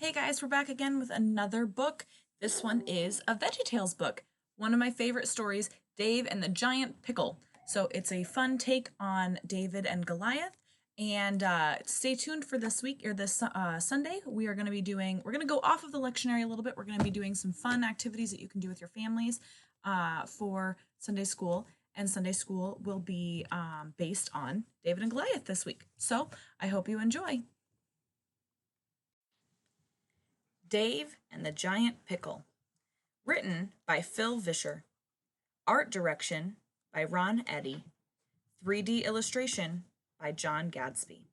Hey guys, we're back again with another book. This one is a VeggieTales book. One of my favorite stories, Dave and the Giant Pickle. So it's a fun take on David and Goliath. And stay tuned for this week or this Sunday. We're going to go off of the lectionary a little bit. We're going to be doing some fun activities that you can do with your families for Sunday school. And Sunday school will be based on David and Goliath this week. So I hope you enjoy. Dave and the Giant Pickle. Written by Phil Vischer. Art direction by Ron Eddy. 3D illustration by John Gadsby.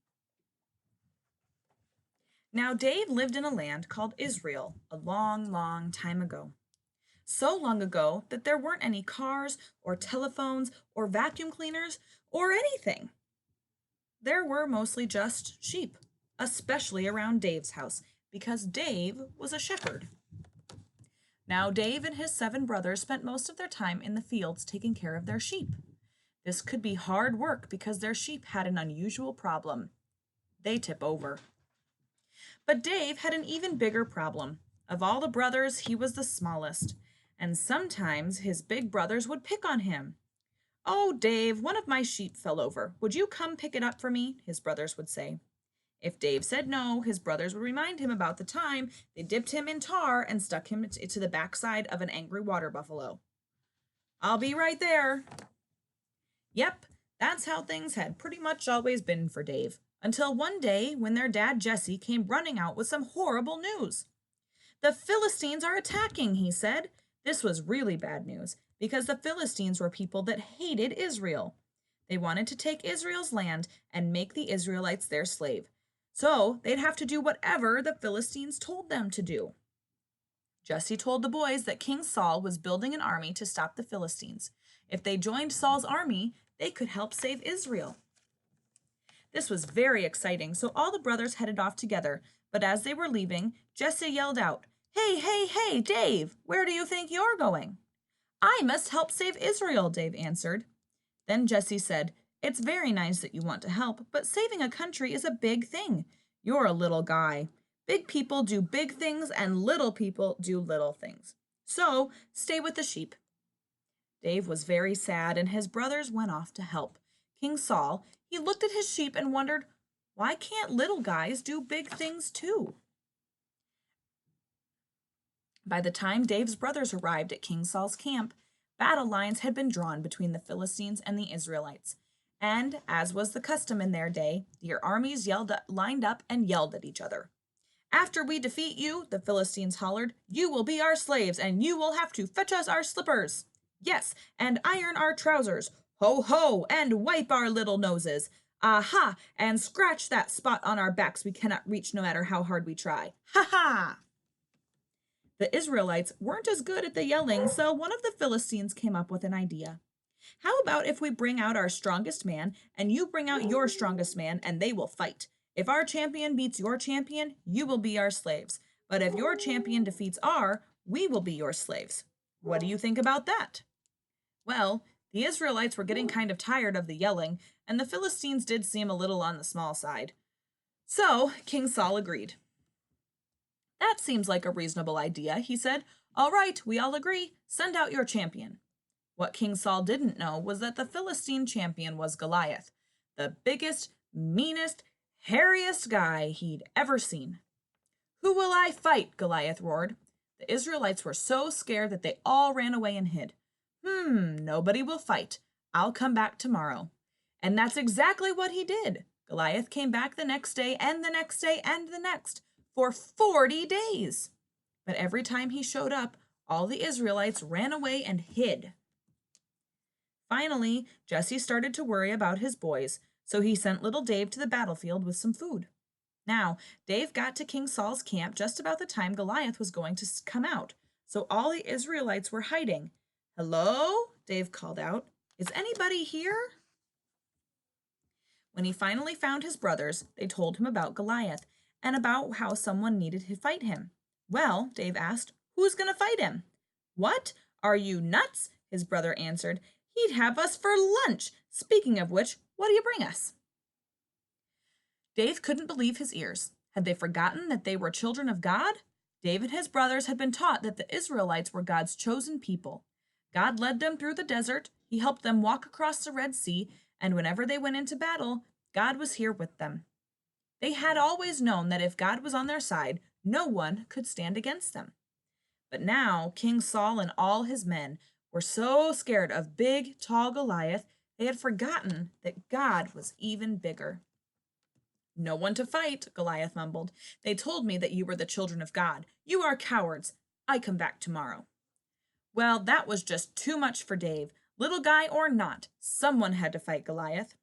Now Dave lived in a land called Israel a long, long time ago. So long ago that there weren't any cars or telephones or vacuum cleaners or anything. There were mostly just sheep, especially around Dave's house, because Dave was a shepherd. Now Dave and his 7 brothers spent most of their time in the fields taking care of their sheep. This could be hard work because their sheep had an unusual problem. They tip over. But Dave had an even bigger problem. Of all the brothers, he was the smallest, and sometimes his big brothers would pick on him. "Oh, Dave, one of my sheep fell over. Would you come pick it up for me?" his brothers would say. If Dave said no, his brothers would remind him about the time they dipped him in tar and stuck him to the backside of an angry water buffalo. "I'll be right there." Yep, that's how things had pretty much always been for Dave, until one day when their dad Jesse came running out with some horrible news. "The Philistines are attacking," he said. This was really bad news, because the Philistines were people that hated Israel. They wanted to take Israel's land and make the Israelites their slave. So they'd have to do whatever the Philistines told them to do. Jesse told the boys that King Saul was building an army to stop the Philistines. If they joined Saul's army, they could help save Israel. This was very exciting, so all the brothers headed off together. But as they were leaving, Jesse yelled out, "Hey, hey, hey, Dave, where do you think you're going?" "I must help save Israel," Dave answered. Then Jesse said, "It's very nice that you want to help, but saving a country is a big thing. You're a little guy. Big people do big things and little people do little things. So stay with the sheep." Dave was very sad and his brothers went off to help King Saul. He looked at his sheep and wondered, why can't little guys do big things too? By the time Dave's brothers arrived at King Saul's camp, battle lines had been drawn between the Philistines and the Israelites. And, as was the custom in their day, their armies lined up and yelled at each other. "After we defeat you," the Philistines hollered, "you will be our slaves, and you will have to fetch us our slippers. Yes, and iron our trousers. Ho, ho, and wipe our little noses. Aha, and scratch that spot on our backs we cannot reach no matter how hard we try. Ha ha!" The Israelites weren't as good at the yelling, so one of the Philistines came up with an idea. "How about if we bring out our strongest man, and you bring out your strongest man, and they will fight? If our champion beats your champion, you will be our slaves. But if your champion defeats we will be your slaves. What do you think about that?" Well, the Israelites were getting kind of tired of the yelling, and the Philistines did seem a little on the small side. So King Saul agreed. "That seems like a reasonable idea," he said. "All right, we all agree. Send out your champion." What King Saul didn't know was that the Philistine champion was Goliath, the biggest, meanest, hairiest guy he'd ever seen. "Who will I fight?" Goliath roared. The Israelites were so scared that they all ran away and hid. Nobody will fight. I'll come back tomorrow." And that's exactly what he did. Goliath came back the next day and the next day and the next, for 40 days. But every time he showed up, all the Israelites ran away and hid. Finally, Jesse started to worry about his boys, so he sent little Dave to the battlefield with some food. Now, Dave got to King Saul's camp just about the time Goliath was going to come out, so all the Israelites were hiding. "Hello?" Dave called out. "Is anybody here?" When he finally found his brothers, they told him about Goliath and about how someone needed to fight him. "Well," Dave asked, "who's going to fight him?" "What? Are you nuts?" his brother answered. "He'd have us for lunch. Speaking of which, what do you bring us?" Dave couldn't believe his ears. Had they forgotten that they were children of God? Dave and his brothers had been taught that the Israelites were God's chosen people. God led them through the desert, He helped them walk across the Red Sea, and whenever they went into battle, God was here with them. They had always known that if God was on their side, no one could stand against them. But now King Saul and all his men were so scared of big, tall Goliath, they had forgotten that God was even bigger. No one to fight, Goliath mumbled. They told me that you were the children of God. You are cowards. I come back tomorrow. Well, that was just too much for Dave. Little guy or not, someone had to fight Goliath.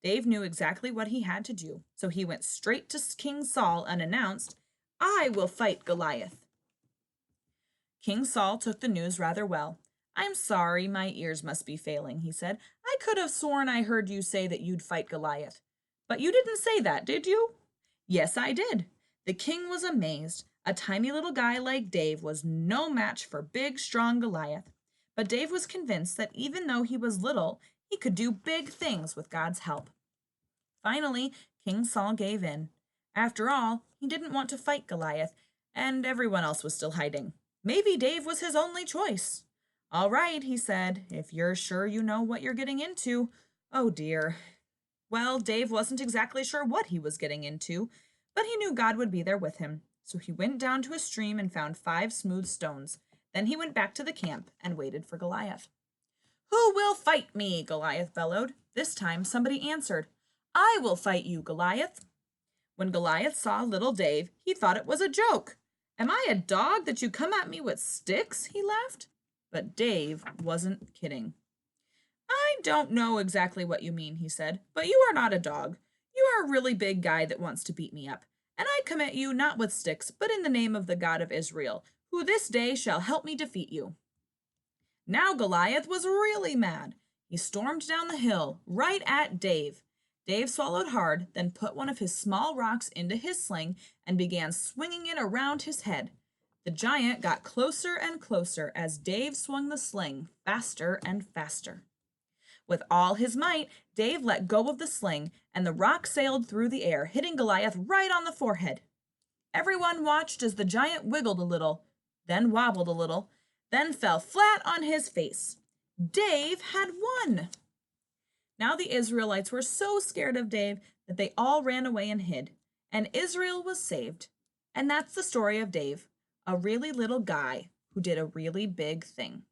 Dave knew exactly what he had to do, so he went straight to King Saul and announced, I will fight Goliath. King Saul took the news rather well. I'm sorry, my ears must be failing, he said. I could have sworn I heard you say that you'd fight Goliath. But you didn't say that, did you? Yes, I did. The king was amazed. A tiny little guy like Dave was no match for big, strong Goliath. But Dave was convinced that even though he was little, he could do big things with God's help. Finally, King Saul gave in. After all, he didn't want to fight Goliath, and everyone else was still hiding. Maybe Dave was his only choice. All right, he said, if you're sure you know what you're getting into. Oh dear. Well, Dave wasn't exactly sure what he was getting into, but he knew God would be there with him. So he went down to a stream and found 5 smooth stones. Then he went back to the camp and waited for Goliath. Who will fight me? Goliath bellowed. This time somebody answered. I will fight you, Goliath. When Goliath saw little Dave, he thought it was a joke. Am I a dog that you come at me with sticks? He laughed. But Dave wasn't kidding. I don't know exactly what you mean, he said, but you are not a dog. You are a really big guy that wants to beat me up. And I come at you not with sticks, but in the name of the God of Israel, who this day shall help me defeat you. Now Goliath was really mad. He stormed down the hill, right at Dave. Dave swallowed hard, then put one of his small rocks into his sling and began swinging it around his head. The giant got closer and closer as Dave swung the sling faster and faster. With all his might, Dave let go of the sling, and the rock sailed through the air, hitting Goliath right on the forehead. Everyone watched as the giant wiggled a little, then wobbled a little, then fell flat on his face. Dave had won! Now the Israelites were so scared of Dave that they all ran away and hid, and Israel was saved. And that's the story of Dave, a really little guy who did a really big thing.